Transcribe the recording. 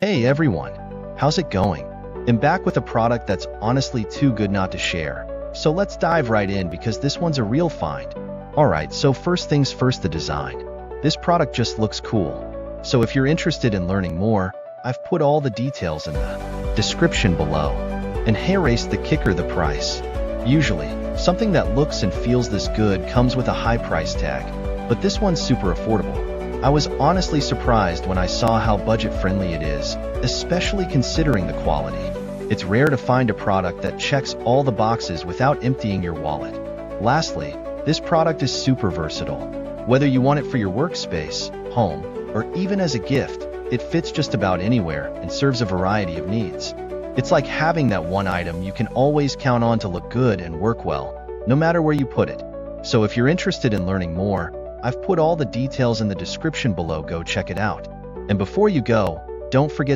Hey everyone, how's it going? I'm back with a product that's honestly too good not to share. So let's dive right in because this one's a real find. Alright, so first things first, the design. This product just looks cool. So if you're interested in learning more, I've put all the details in the description below. And hey, race the kicker, the price. Usually, something that looks and feels this good comes with a high price tag, but this one's super affordable. I was honestly surprised when I saw how budget-friendly it is, especially considering the quality. It's rare to find a product that checks all the boxes without emptying your wallet. Lastly, this product is super versatile. Whether you want it for your workspace, home, or even as a gift, it fits just about anywhere and serves a variety of needs. It's like having that one item you can always count on to look good and work well, no matter where you put it. So if you're interested in learning more, I've put all the details in the description below. Go check it out. And before you go, don't forget